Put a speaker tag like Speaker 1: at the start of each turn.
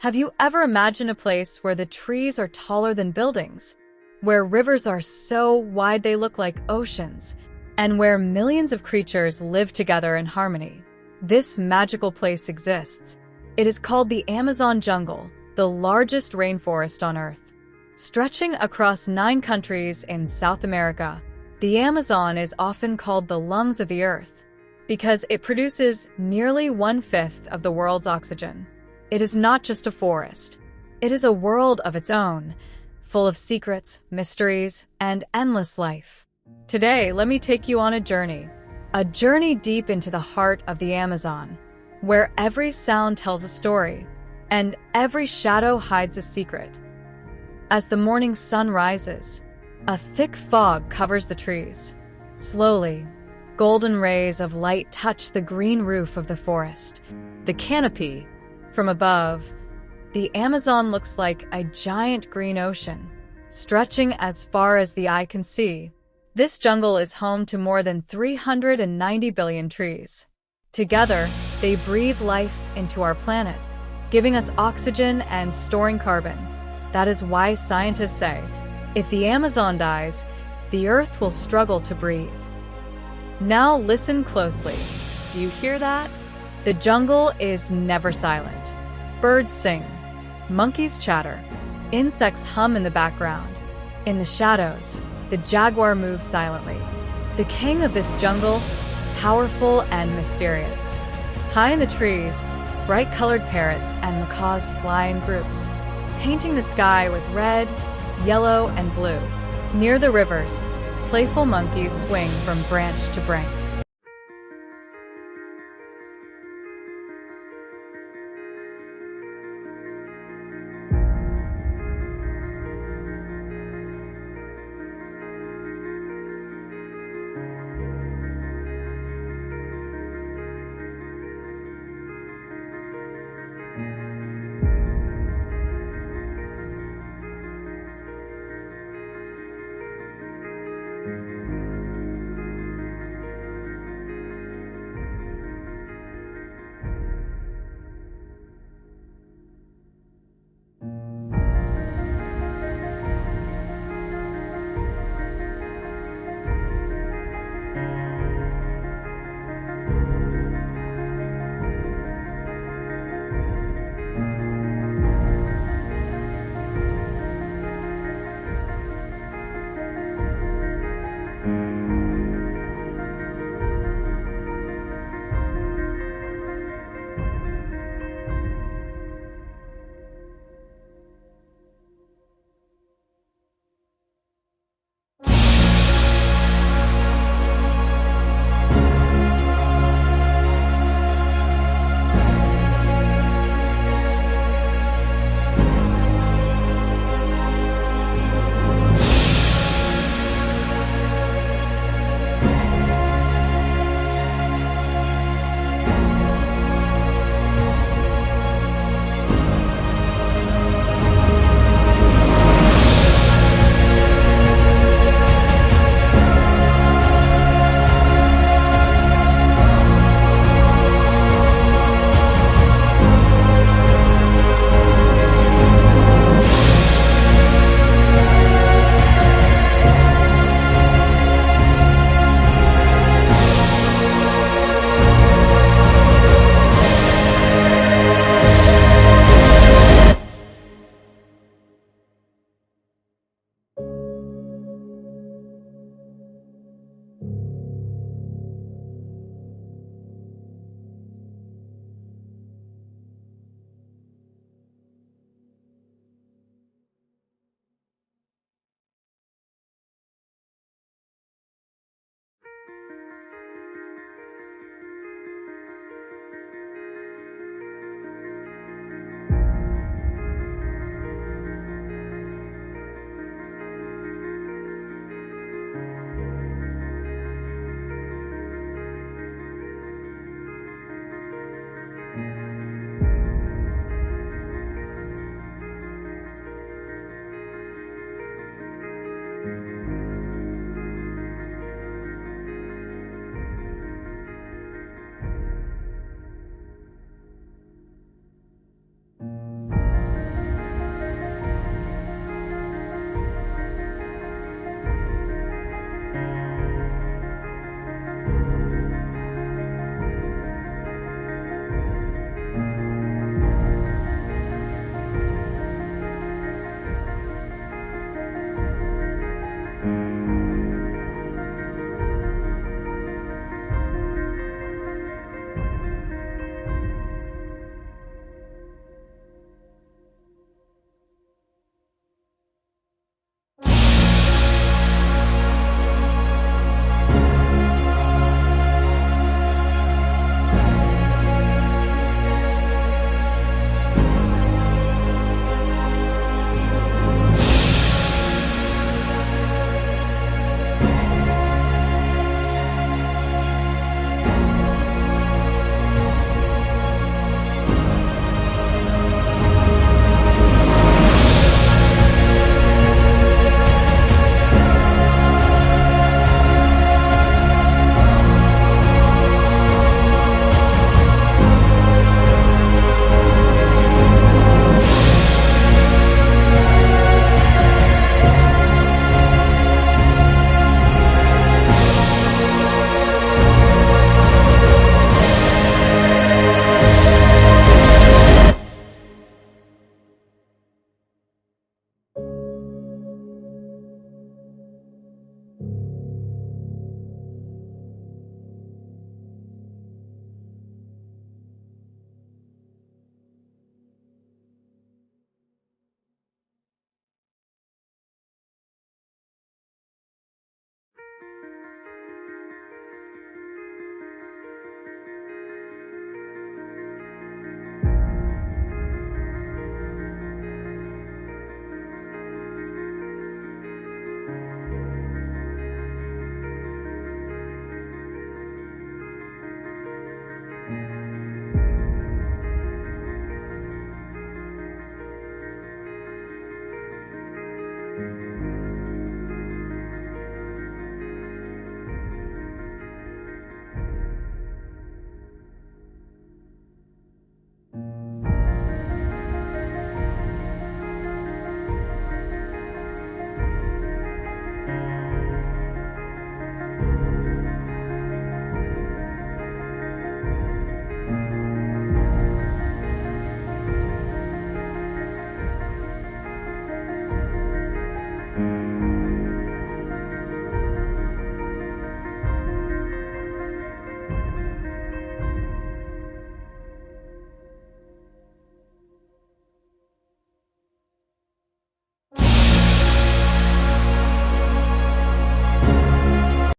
Speaker 1: Have you ever imagined a place where the trees are taller than buildings, where rivers are so wide they look like oceans, and where millions of creatures live together in harmony? This magical place exists. It is called the Amazon jungle, the largest rainforest on Earth. Stretching across 9 countries in South America, the Amazon is often called the lungs of the Earth because it produces nearly 1/5 of the world's oxygen. It is not just a forest. It is a world of its own, full of secrets, mysteries, and endless life. Today, let me take you on a journey deep into the heart of the Amazon, where every sound tells a story, and every shadow hides a secret. As the morning sun rises, a thick fog covers the trees. Slowly, golden rays of light touch the green roof of the forest. The canopy. From above, the Amazon looks like a giant green ocean, stretching as far as the eye can see. This jungle is home to more than 390 billion trees. Together, they breathe life into our planet, giving us oxygen and storing carbon. That is why scientists say, if the Amazon dies, the Earth will struggle to breathe. Now listen closely. Do you hear that? The jungle is never silent. Birds sing, monkeys chatter, insects hum in the background. In the shadows, the jaguar moves silently. The king of this jungle, powerful and mysterious. High in the trees, bright-colored parrots and macaws fly in groups, painting the sky with red, yellow, and blue. Near the rivers, playful monkeys swing from branch to branch.